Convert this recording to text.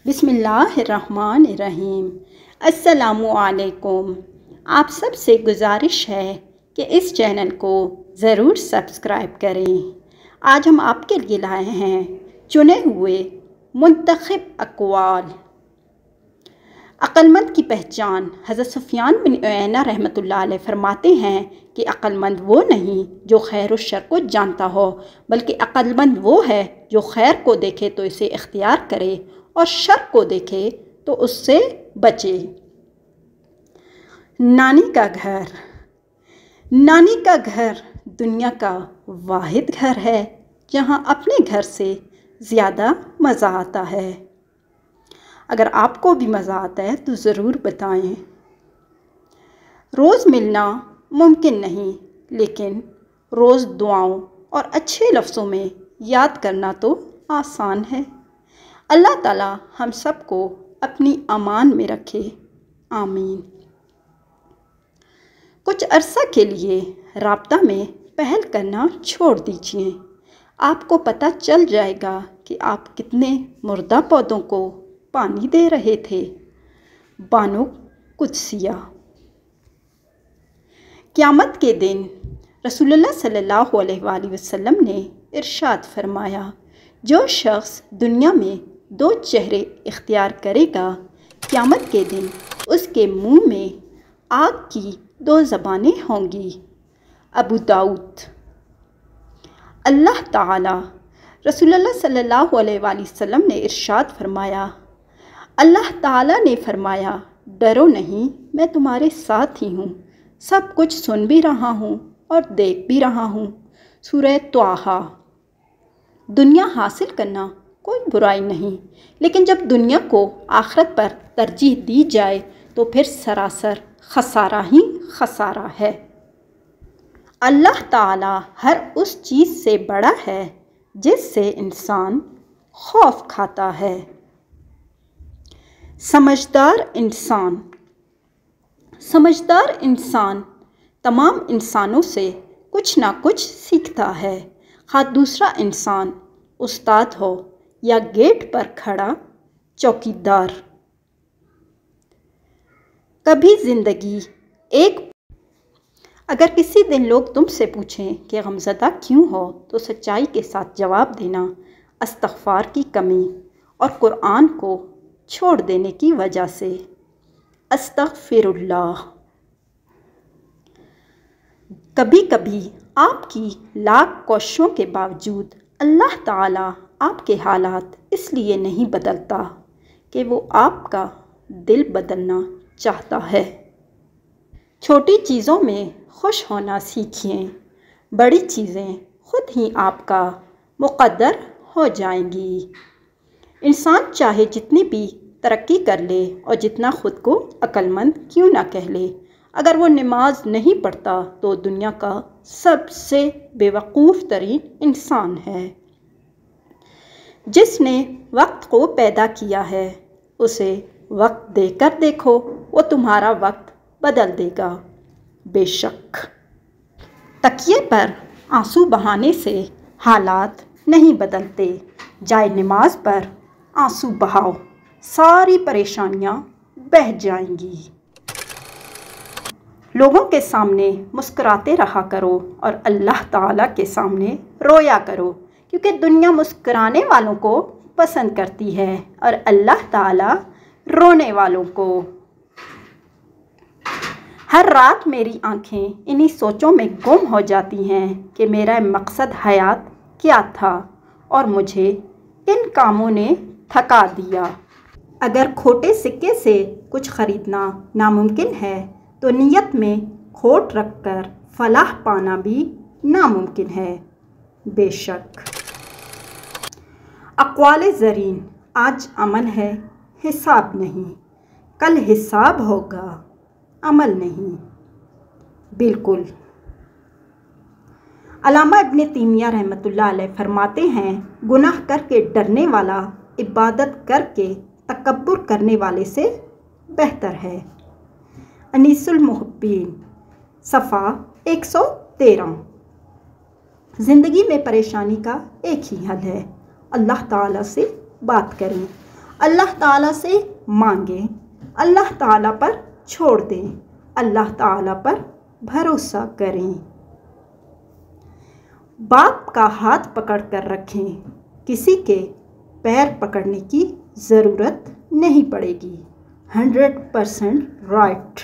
बिस्मिल्लाहिर्रहमानिर्रहीम। अस्सलामुअलैकुम। आप सब से गुजारिश है कि इस चैनल को ज़रूर सब्सक्राइब करें। आज हम आपके लिए लाए हैं चुने हुए मुंतखब अक़वाल। अक्लमंद की पहचान हज़रत सुफ़ियान बिन उयैना रहमतुल्लाह अलैह फरमाते हैं कि अक्लमंद वो नहीं जो खैर और शर को जानता हो, बल्कि अक्लमंद वो है जो खैर को देखे तो इसे इख्तियार करे और शर को देखे तो उससे बचे। नानी का घर। नानी का घर दुनिया का वाहिद घर है जहाँ अपने घर से ज़्यादा मज़ा आता है। अगर आपको भी मज़ा आता है तो ज़रूर बताएं। रोज़ मिलना मुमकिन नहीं, लेकिन रोज़ दुआओं और अच्छे लफ्ज़ों में याद करना तो आसान है। अल्लाह ताला हम सबको अपनी अमान में रखे, आमीन। कुछ अरसा के लिए राब्ता में पहल करना छोड़ दीजिए। आपको पता चल जाएगा कि आप कितने मुर्दा पौधों को पानी दे रहे थे। बानो कुदसिया। क़यामत के दिन रसूलुल्लाह सल्लल्लाहु अलैहि वसल्लम ने इरशाद फरमाया, जो शख्स दुनिया में दो चेहरे इख्तियार करेगा, क़यामत के दिन उसके मुंह में आग की दो ज़बानें होंगी। अबू दाऊद। अल्लाह ताला रसूलुल्लाह सल्लल्लाहु अलैहि वसल्लम ने इरशाद फरमाया, अल्लाह ताला ने फरमाया, डरो नहीं, मैं तुम्हारे साथ ही हूँ, सब कुछ सुन भी रहा हूँ और देख भी रहा हूँ। सूरह त्वाहा। दुनिया हासिल करना कोई बुराई नहीं, लेकिन जब दुनिया को आखिरत पर तरजीह दी जाए तो फिर सरासर खसारा ही खसारा है। अल्लाह ताला हर उस चीज़ से बड़ा है जिससे इंसान खौफ खाता है। समझदार इंसान। समझदार इंसान तमाम इंसानों से कुछ ना कुछ सीखता है, ख़ां दूसरा इंसान उस्ताद हो या गेट पर खड़ा चौकीदार। कभी ज़िंदगी एक। अगर किसी दिन लोग तुमसे पूछें कि गमज़दा क्यों हो, तो सच्चाई के साथ जवाब देना इस्तग़फ़ार की कमी और कुरान को छोड़ देने की वजह से। अस्तग़फ़िरुल्लाह। कभी कभी आपकी लाख कोशिशों के बावजूद अल्लाह ताला आपके हालात इसलिए नहीं बदलता कि वो आपका दिल बदलना चाहता है। छोटी चीज़ों में खुश होना सीखिए, बड़ी चीज़ें खुद ही आपका मुक़द्दर हो जाएंगी। इंसान चाहे जितनी भी तरक्की कर ले और जितना ख़ुद को अक्लमंद क्यों ना कह ले, अगर वो नमाज नहीं पढ़ता तो दुनिया का सबसे बेवकूफ़ तरीन इंसान है। जिसने वक्त को पैदा किया है उसे वक्त देकर देखो, वो तुम्हारा वक्त बदल देगा बेशक। तकिए पर आंसू बहाने से हालात नहीं बदलते। जाए नमाज पर आंसू बहाओ, सारी परेशानियां बह जाएंगी। लोगों के सामने मुस्कुराते रहा करो और अल्लाह ताला के सामने रोया करो, क्योंकि दुनिया मुस्कुराने वालों को पसंद करती है और अल्लाह ताला रोने वालों को। हर रात मेरी आंखें इन्हीं सोचों में गुम हो जाती हैं कि मेरा मकसद हयात क्या था और मुझे किन कामों ने थका दिया। अगर खोटे सिक्के से कुछ ख़रीदना नामुमकिन है तो नीयत में खोट रखकर फलाह पाना भी नामुमकिन है बेशक। अक़वाले ज़रीन। आज अमल है, हिसाब नहीं। कल हिसाब होगा, अमल नहीं। बिल्कुल। अल्लामा इब्न तैमिया रहमतुल्लाह अलैह फरमाते हैं, गुनाह करके डरने वाला इबादत करके तकब्बुर करने वाले से बेहतर है। अनीसुल मुहब्बीन, सफ़ा 113। ज़िंदगी में परेशानी का एक ही हल है, अल्लाह ताला से बात करें। अल्लाह ताला से मांगें, अल्लाह ताला पर छोड़ दें, अल्लाह ताला पर भरोसा करें। बाप का हाथ पकड़ कर रखें, किसी के पैर पकड़ने की ज़रूरत नहीं पड़ेगी। 100% राइट।